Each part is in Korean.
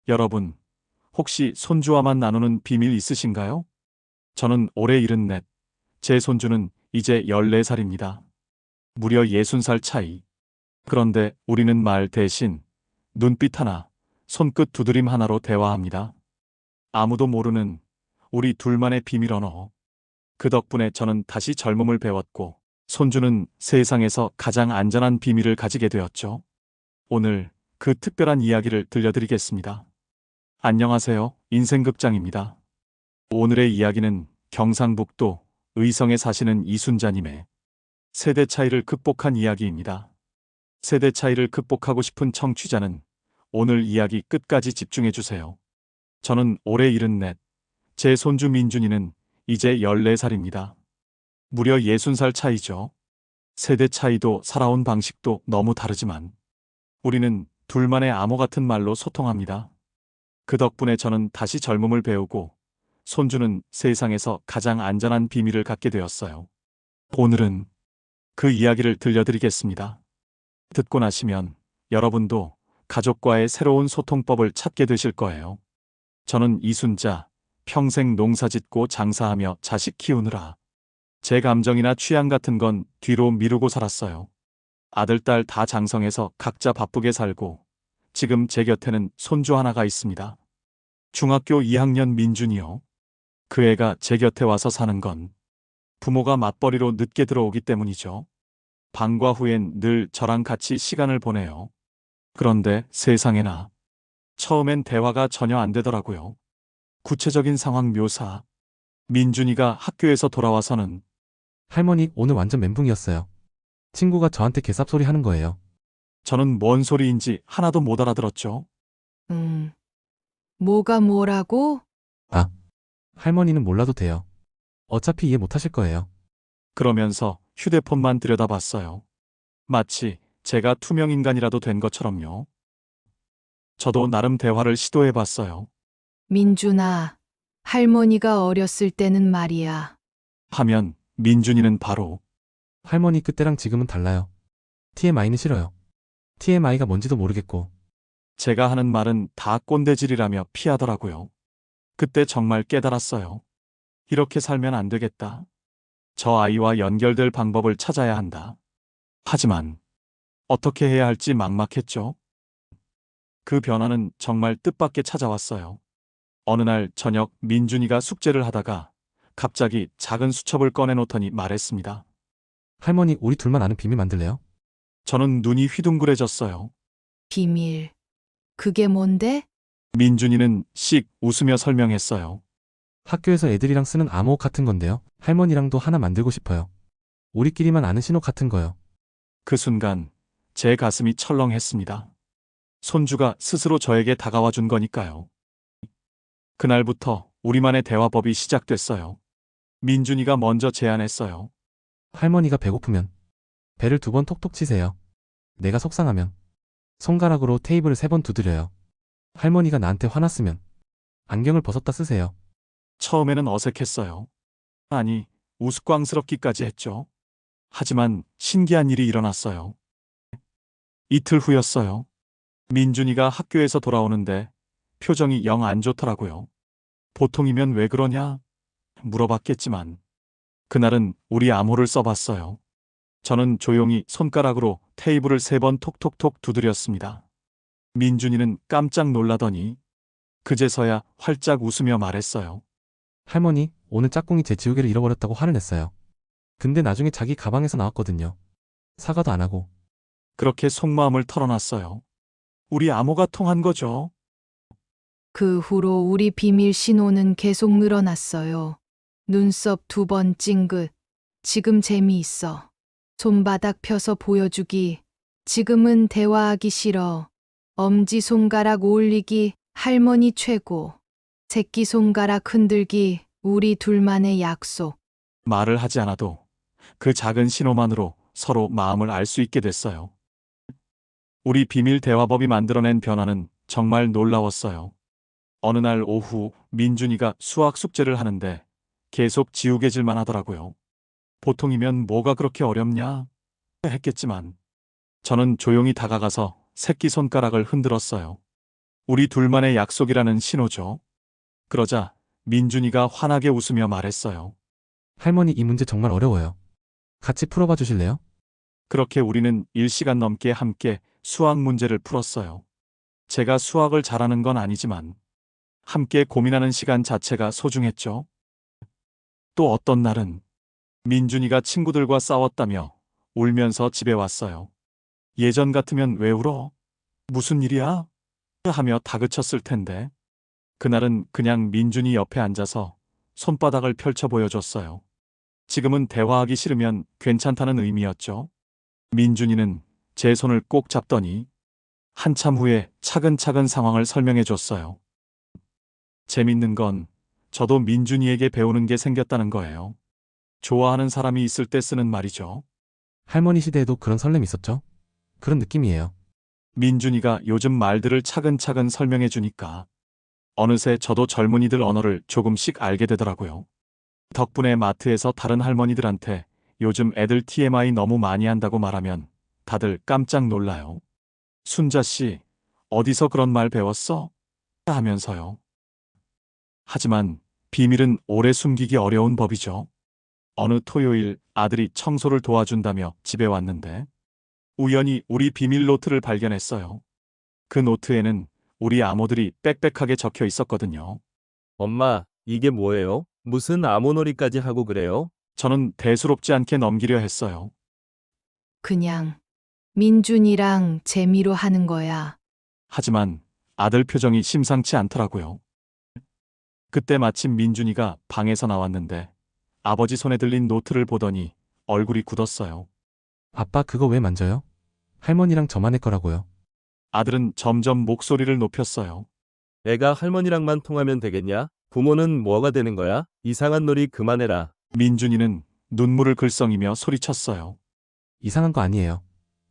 여러분, 혹시 손주와만 나누는 비밀 있으신가요? 저는 올해 74, 제 손주는 이제 14살입니다. 무려 60살 차이. 그런데 우리는 말 대신 눈빛 하나, 손끝 두드림 하나로 대화합니다. 아무도 모르는 우리 둘만의 비밀 언어. 그 덕분에 저는 다시 젊음을 배웠고, 손주는 세상에서 가장 안전한 비밀을 가지게 되었죠. 오늘 그 특별한 이야기를 들려드리겠습니다. 안녕하세요. 인생극장입니다. 오늘의 이야기는 경상북도 의성에 사시는 이순자님의 세대 차이를 극복한 이야기입니다. 세대 차이를 극복하고 싶은 청취자는 오늘 이야기 끝까지 집중해 주세요. 저는 올해 74, 제 손주 민준이는 이제 14살입니다. 무려 60살 차이죠. 세대 차이도 살아온 방식도 너무 다르지만 우리는 둘만의 암호 같은 말로 소통합니다. 그 덕분에 저는 다시 젊음을 배우고 손주는 세상에서 가장 안전한 비밀을 갖게 되었어요. 오늘은 그 이야기를 들려드리겠습니다. 듣고 나시면 여러분도 가족과의 새로운 소통법을 찾게 되실 거예요. 저는 이순자, 평생 농사짓고 장사하며 자식 키우느라 제 감정이나 취향 같은 건 뒤로 미루고 살았어요. 아들, 딸 다 장성해서 각자 바쁘게 살고 지금 제 곁에는 손주 하나가 있습니다. 중학교 2학년 민준이요. 그 애가 제 곁에 와서 사는 건 부모가 맞벌이로 늦게 들어오기 때문이죠. 방과 후엔 늘 저랑 같이 시간을 보내요. 그런데 세상에나 처음엔 대화가 전혀 안 되더라고요. 구체적인 상황 묘사. 민준이가 학교에서 돌아와서는 할머니, 오늘 완전 멘붕이었어요. 친구가 저한테 개삽소리 하는 거예요. 저는 뭔 소리인지 하나도 못 알아들었죠. 뭐가 뭐라고? 아, 할머니는 몰라도 돼요. 어차피 이해 못 하실 거예요. 그러면서 휴대폰만 들여다봤어요. 마치 제가 투명인간이라도 된 것처럼요. 저도 나름 대화를 시도해봤어요. 민준아, 할머니가 어렸을 때는 말이야. 하면 민준이는 바로 할머니 그때랑 지금은 달라요. TMI는 싫어요. TMI가 뭔지도 모르겠고. 제가 하는 말은 다 꼰대질이라며 피하더라고요. 그때 정말 깨달았어요. 이렇게 살면 안 되겠다. 저 아이와 연결될 방법을 찾아야 한다. 하지만 어떻게 해야 할지 막막했죠. 그 변화는 정말 뜻밖의 찾아왔어요. 어느 날 저녁 민준이가 숙제를 하다가 갑자기 작은 수첩을 꺼내놓더니 말했습니다. 할머니, 우리 둘만 아는 비밀 만들래요? 저는 눈이 휘둥그레졌어요. 비밀. 그게 뭔데? 민준이는 씩 웃으며 설명했어요. 학교에서 애들이랑 쓰는 암호옥 같은 건데요. 할머니랑도 하나 만들고 싶어요. 우리끼리만 아는 신호 같은 거요. 그 순간 제 가슴이 철렁했습니다. 손주가 스스로 저에게 다가와 준 거니까요. 그날부터 우리만의 대화법이 시작됐어요. 민준이가 먼저 제안했어요. 할머니가 배고프면 배를 2번 톡톡 치세요. 내가 속상하면 손가락으로 테이블을 3번 두드려요. 할머니가 나한테 화났으면 안경을 벗었다 쓰세요. 처음에는 어색했어요. 아니, 우스꽝스럽기까지 했죠. 하지만 신기한 일이 일어났어요. 이틀 후였어요. 민준이가 학교에서 돌아오는데 표정이 영 안 좋더라고요. 보통이면 왜 그러냐? 물어봤겠지만 그날은 우리 암호를 써봤어요. 저는 조용히 손가락으로 테이블을 3번 톡톡톡 두드렸습니다. 민준이는 깜짝 놀라더니 그제서야 활짝 웃으며 말했어요. 할머니, 오늘 짝꿍이 제 지우개를 잃어버렸다고 화를 냈어요. 근데 나중에 자기 가방에서 나왔거든요. 사과도 안 하고. 그렇게 속마음을 털어놨어요. 우리 암호가 통한 거죠. 그 후로 우리 비밀 신호는 계속 늘어났어요. 눈썹 2번 찡긋. 지금 재미있어. 손바닥 펴서 보여주기. 지금은 대화하기 싫어. 엄지손가락 올리기. 할머니 최고. 새끼손가락 흔들기. 우리 둘만의 약속. 말을 하지 않아도 그 작은 신호만으로 서로 마음을 알 수 있게 됐어요. 우리 비밀 대화법이 만들어낸 변화는 정말 놀라웠어요. 어느 날 오후 민준이가 수학 숙제를 하는데 계속 지우개질만 하더라고요. 보통이면 뭐가 그렇게 어렵냐 했겠지만 저는 조용히 다가가서 새끼손가락을 흔들었어요. 우리 둘만의 약속이라는 신호죠. 그러자 민준이가 환하게 웃으며 말했어요. 할머니 이 문제 정말 어려워요. 같이 풀어봐 주실래요? 그렇게 우리는 1시간 넘게 함께 수학 문제를 풀었어요. 제가 수학을 잘하는 건 아니지만 함께 고민하는 시간 자체가 소중했죠. 또 어떤 날은 민준이가 친구들과 싸웠다며 울면서 집에 왔어요. 예전 같으면 왜 울어? 무슨 일이야? 하며 다그쳤을 텐데 그날은 그냥 민준이 옆에 앉아서 손바닥을 펼쳐 보여줬어요. 지금은 대화하기 싫으면 괜찮다는 의미였죠. 민준이는 제 손을 꼭 잡더니 한참 후에 차근차근 상황을 설명해 줬어요. 재밌는 건 저도 민준이에게 배우는 게 생겼다는 거예요. 좋아하는 사람이 있을 때 쓰는 말이죠. 할머니 시대에도 그런 설렘 있었죠? 그런 느낌이에요. 민준이가 요즘 말들을 차근차근 설명해 주니까 어느새 저도 젊은이들 언어를 조금씩 알게 되더라고요. 덕분에 마트에서 다른 할머니들한테 요즘 애들 TMI 너무 많이 한다고 말하면 다들 깜짝 놀라요. 순자 씨, 어디서 그런 말 배웠어? 하면서요. 하지만 비밀은 오래 숨기기 어려운 법이죠. 어느 토요일 아들이 청소를 도와준다며 집에 왔는데 우연히 우리 비밀 노트를 발견했어요. 그 노트에는 우리 아모들이 빽빽하게 적혀 있었거든요. 엄마, 이게 뭐예요? 무슨 암호놀이까지 하고 그래요? 저는 대수롭지 않게 넘기려 했어요. 그냥 민준이랑 재미로 하는 거야. 하지만 아들 표정이 심상치 않더라고요. 그때 마침 민준이가 방에서 나왔는데 아버지 손에 들린 노트를 보더니 얼굴이 굳었어요. 아빠 그거 왜 만져요? 할머니랑 저만의 거라고요. 아들은 점점 목소리를 높였어요. 애가 할머니랑만 통하면 되겠냐? 부모는 뭐가 되는 거야? 이상한 놀이 그만해라. 민준이는 눈물을 글썽이며 소리쳤어요. 이상한 거 아니에요.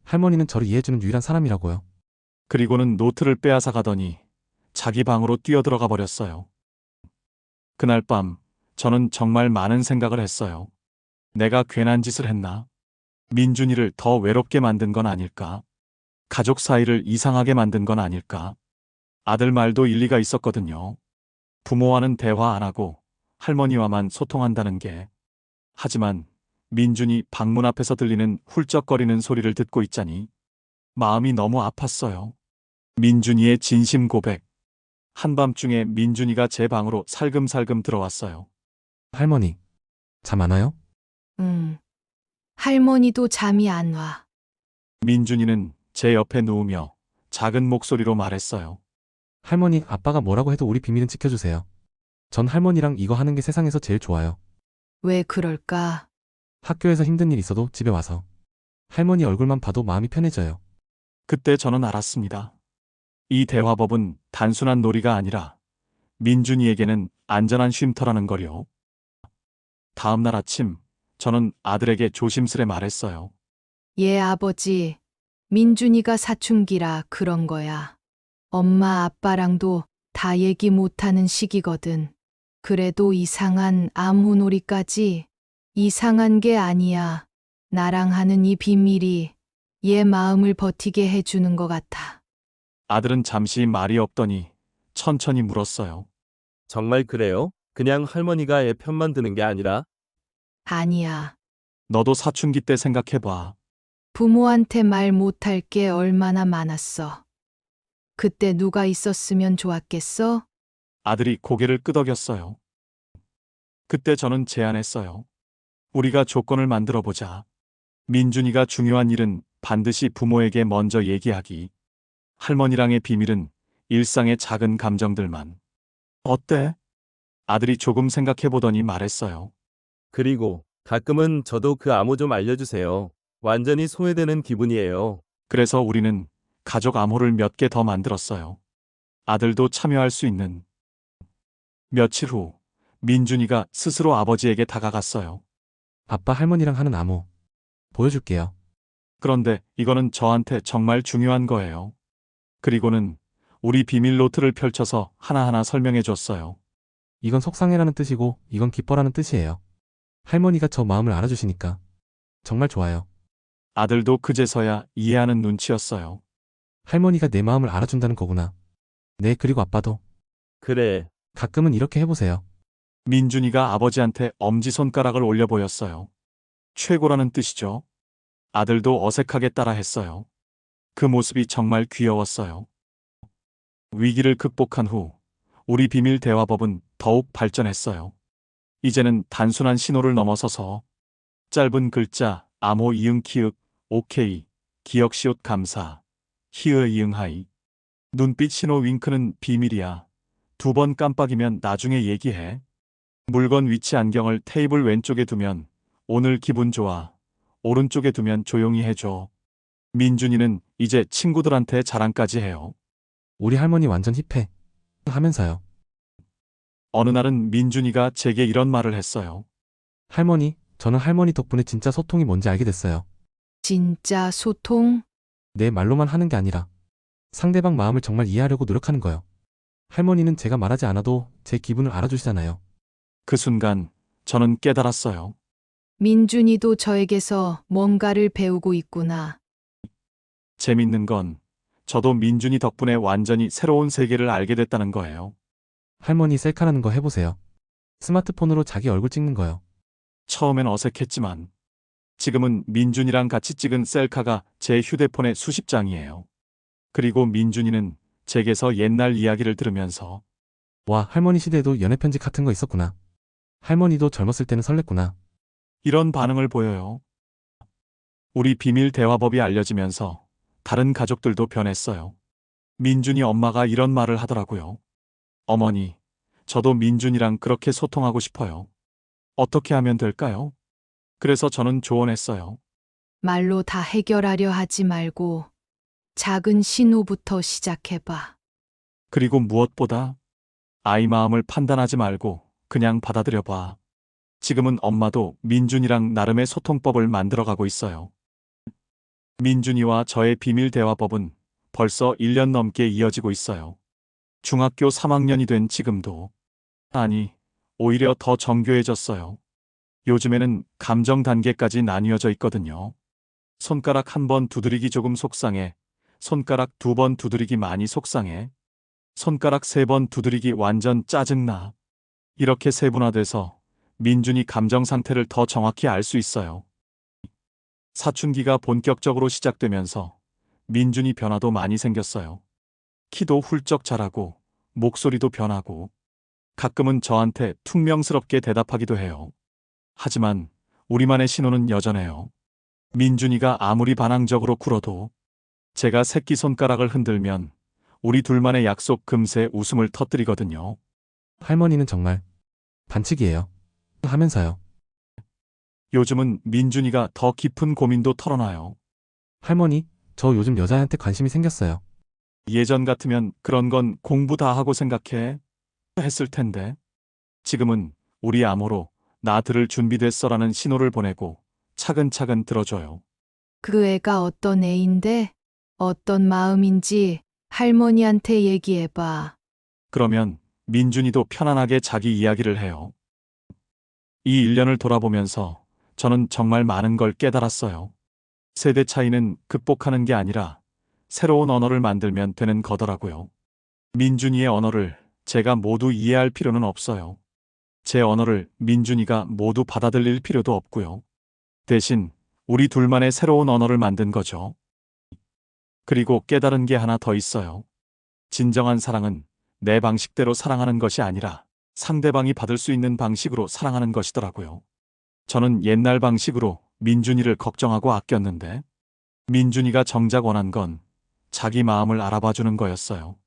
할머니는 저를 이해해주는 유일한 사람이라고요. 그리고는 노트를 빼앗아 가더니 자기 방으로 뛰어들어가 버렸어요. 그날 밤 저는 정말 많은 생각을 했어요. 내가 괜한 짓을 했나? 민준이를 더 외롭게 만든 건 아닐까? 가족 사이를 이상하게 만든 건 아닐까? 아들 말도 일리가 있었거든요. 부모와는 대화 안 하고 할머니와만 소통한다는 게. 하지만 민준이 방문 앞에서 들리는 훌쩍거리는 소리를 듣고 있자니 마음이 너무 아팠어요. 민준이의 진심 고백. 한밤중에 민준이가 제 방으로 살금살금 들어왔어요. 할머니, 잠 안 와요? 응. 할머니도 잠이 안 와. 민준이는 제 옆에 누우며 작은 목소리로 말했어요. 할머니, 아빠가 뭐라고 해도 우리 비밀은 지켜주세요. 전 할머니랑 이거 하는 게 세상에서 제일 좋아요. 왜 그럴까? 학교에서 힘든 일 있어도 집에 와서 할머니 얼굴만 봐도 마음이 편해져요. 그때 저는 알았습니다. 이 대화법은 단순한 놀이가 아니라 민준이에게는 안전한 쉼터라는 거요. 다음 날 아침 저는 아들에게 조심스레 말했어요. 얘 아버지, 민준이가 사춘기라 그런 거야. 엄마 아빠랑도 다 얘기 못하는 시기거든. 그래도 이상한 암호놀이까지 이상한 게 아니야. 나랑 하는 이 비밀이 얘 마음을 버티게 해주는 것 같아. 아들은 잠시 말이 없더니 천천히 물었어요. 정말 그래요? 그냥 할머니가 애 편만 드는 게 아니라? 아니야. 너도 사춘기 때 생각해봐. 부모한테 말 못할 게 얼마나 많았어. 그때 누가 있었으면 좋았겠어? 아들이 고개를 끄덕였어요. 그때 저는 제안했어요. 우리가 조건을 만들어 보자. 민준이가 중요한 일은 반드시 부모에게 먼저 얘기하기. 할머니랑의 비밀은 일상의 작은 감정들만. 어때? 아들이 조금 생각해 보더니 말했어요. 그리고 가끔은 저도 그 암호 좀 알려주세요. 완전히 소외되는 기분이에요. 그래서 우리는 가족 암호를 몇 개 더 만들었어요. 아들도 참여할 수 있는. 며칠 후 민준이가 스스로 아버지에게 다가갔어요. 아빠 할머니랑 하는 암호 보여줄게요. 그런데 이거는 저한테 정말 중요한 거예요. 그리고는 우리 비밀 노트를 펼쳐서 하나하나 설명해 줬어요. 이건 속상해라는 뜻이고 이건 기뻐라는 뜻이에요. 할머니가 저 마음을 알아주시니까 정말 좋아요. 아들도 그제서야 이해하는 눈치였어요. 할머니가 내 마음을 알아준다는 거구나. 네, 그리고 아빠도 그래. 가끔은 이렇게 해보세요. 민준이가 아버지한테 엄지손가락을 올려 보였어요. 최고라는 뜻이죠. 아들도 어색하게 따라했어요. 그 모습이 정말 귀여웠어요. 위기를 극복한 후 우리 비밀 대화법은 더욱 발전했어요. 이제는 단순한 신호를 넘어서서 짧은 글자 암호 이응 키읔 오케이 기억 시옷 감사 히읗 이응 하이 눈빛 신호 윙크는 비밀이야. 2번 깜빡이면 나중에 얘기해. 물건 위치 안경을 테이블 왼쪽에 두면 오늘 기분 좋아. 오른쪽에 두면 조용히 해줘. 민준이는 이제 친구들한테 자랑까지 해요. 우리 할머니 완전 힙해. 하면서요. 어느 날은 민준이가 제게 이런 말을 했어요. 할머니, 저는 할머니 덕분에 진짜 소통이 뭔지 알게 됐어요. 진짜 소통? 내 말로만 하는 게 아니라 상대방 마음을 정말 이해하려고 노력하는 거요. 할머니는 제가 말하지 않아도 제 기분을 알아주시잖아요. 그 순간 저는 깨달았어요. 민준이도 저에게서 뭔가를 배우고 있구나. 재밌는 건 저도 민준이 덕분에 완전히 새로운 세계를 알게 됐다는 거예요. 할머니 셀카라는 거 해보세요. 스마트폰으로 자기 얼굴 찍는 거요. 처음엔 어색했지만 지금은 민준이랑 같이 찍은 셀카가 제 휴대폰에 수십 장이에요. 그리고 민준이는 제게서 옛날 이야기를 들으면서 와, 할머니 시대에도 연애편지 같은 거 있었구나. 할머니도 젊었을 때는 설렜구나. 이런 반응을 보여요. 우리 비밀 대화법이 알려지면서 다른 가족들도 변했어요. 민준이 엄마가 이런 말을 하더라고요. 어머니, 저도 민준이랑 그렇게 소통하고 싶어요. 어떻게 하면 될까요? 그래서 저는 조언했어요. 말로 다 해결하려 하지 말고 작은 신호부터 시작해봐. 그리고 무엇보다 아이 마음을 판단하지 말고 그냥 받아들여봐. 지금은 엄마도 민준이랑 나름의 소통법을 만들어가고 있어요. 민준이와 저의 비밀 대화법은 벌써 1년 넘게 이어지고 있어요. 중학교 3학년이 된 지금도. 아니, 오히려 더 정교해졌어요. 요즘에는 감정 단계까지 나뉘어져 있거든요. 손가락 1번 두드리기 조금 속상해. 손가락 2번 두드리기 많이 속상해. 손가락 3번 두드리기 완전 짜증나. 이렇게 세분화돼서 민준이 감정 상태를 더 정확히 알 수 있어요. 사춘기가 본격적으로 시작되면서 민준이 변화도 많이 생겼어요. 키도 훌쩍 자라고 목소리도 변하고 가끔은 저한테 퉁명스럽게 대답하기도 해요. 하지만 우리만의 신호는 여전해요. 민준이가 아무리 반항적으로 굴어도 제가 새끼손가락을 흔들면 우리 둘만의 약속 금세 웃음을 터뜨리거든요. 할머니는 정말 반칙이에요. 하면서요. 요즘은 민준이가 더 깊은 고민도 털어놔요. 할머니, 저 요즘 여자애한테 관심이 생겼어요. 예전 같으면 그런 건 공부 다 하고 생각해 했을 텐데 지금은 우리 암호로 나 들을 준비됐어라는 신호를 보내고 차근차근 들어줘요. 그 애가 어떤 애인데 어떤 마음인지 할머니한테 얘기해봐. 그러면 민준이도 편안하게 자기 이야기를 해요. 이 1년을 돌아보면서 저는 정말 많은 걸 깨달았어요. 세대 차이는 극복하는 게 아니라 새로운 언어를 만들면 되는 거더라고요. 민준이의 언어를 제가 모두 이해할 필요는 없어요. 제 언어를 민준이가 모두 받아들일 필요도 없고요. 대신 우리 둘만의 새로운 언어를 만든 거죠. 그리고 깨달은 게 하나 더 있어요. 진정한 사랑은 내 방식대로 사랑하는 것이 아니라 상대방이 받을 수 있는 방식으로 사랑하는 것이더라고요. 저는 옛날 방식으로 민준이를 걱정하고 아꼈는데 민준이가 정작 원한 건 자기 마음을 알아봐 주는 거였어요.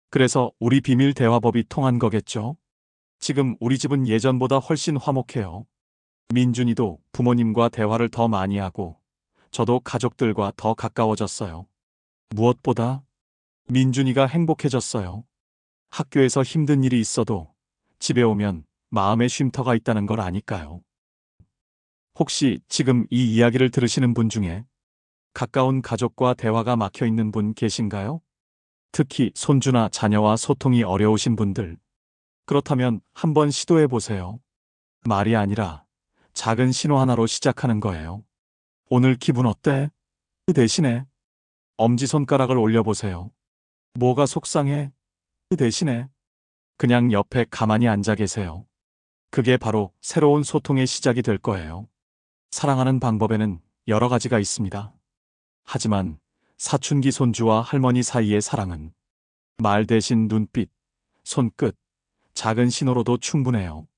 그래서 우리 비밀 대화법이 통한 거겠죠? 지금 우리 집은 예전보다 훨씬 화목해요. 민준이도 부모님과 대화를 더 많이 하고 저도 가족들과 더 가까워졌어요. 무엇보다 민준이가 행복해졌어요. 학교에서 힘든 일이 있어도 집에 오면 마음의 쉼터가 있다는 걸 아니까요. 혹시 지금 이 이야기를 들으시는 분 중에 가까운 가족과 대화가 막혀 있는 분 계신가요? 특히 손주나 자녀와 소통이 어려우신 분들. 그렇다면 한번 시도해 보세요. 말이 아니라 작은 신호 하나로 시작하는 거예요. 오늘 기분 어때? 그 대신에 엄지손가락을 올려보세요. 뭐가 속상해? 그 대신에 그냥 옆에 가만히 앉아 계세요. 그게 바로 새로운 소통의 시작이 될 거예요. 사랑하는 방법에는 여러 가지가 있습니다. 하지만 사춘기 손주와 할머니 사이의 사랑은 말 대신 눈빛, 손끝, 작은 신호로도 충분해요.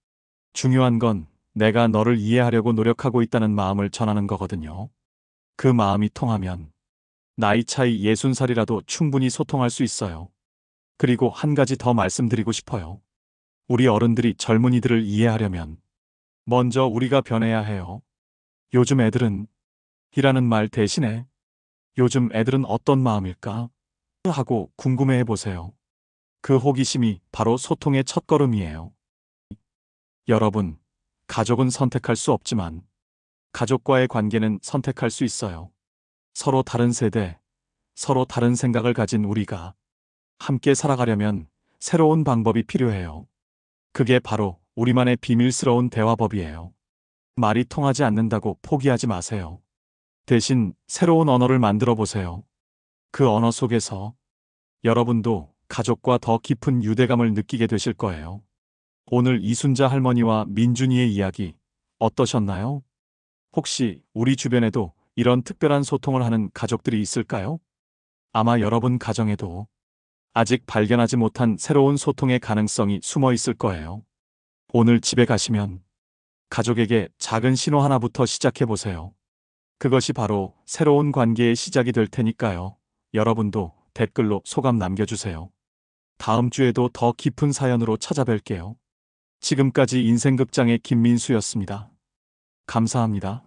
중요한 건 내가 너를 이해하려고 노력하고 있다는 마음을 전하는 거거든요. 그 마음이 통하면 나이 차이 60살이라도 충분히 소통할 수 있어요. 그리고 한 가지 더 말씀드리고 싶어요. 우리 어른들이 젊은이들을 이해하려면 먼저 우리가 변해야 해요. 요즘 애들은 이라는 말 대신에 요즘 애들은 어떤 마음일까? 하고 궁금해해 보세요. 그 호기심이 바로 소통의 첫걸음이에요. 여러분, 가족은 선택할 수 없지만 가족과의 관계는 선택할 수 있어요. 서로 다른 세대, 서로 다른 생각을 가진 우리가 함께 살아가려면 새로운 방법이 필요해요. 그게 바로 우리만의 비밀스러운 대화법이에요. 말이 통하지 않는다고 포기하지 마세요. 대신 새로운 언어를 만들어 보세요. 그 언어 속에서 여러분도 가족과 더 깊은 유대감을 느끼게 되실 거예요. 오늘 이순자 할머니와 민준이의 이야기 어떠셨나요? 혹시 우리 주변에도 이런 특별한 소통을 하는 가족들이 있을까요? 아마 여러분 가정에도 아직 발견하지 못한 새로운 소통의 가능성이 숨어 있을 거예요. 오늘 집에 가시면 가족에게 작은 신호 하나부터 시작해 보세요. 그것이 바로 새로운 관계의 시작이 될 테니까요. 여러분도 댓글로 소감 남겨주세요. 다음 주에도 더 깊은 사연으로 찾아뵐게요. 지금까지 인생극장의 김민수였습니다. 감사합니다.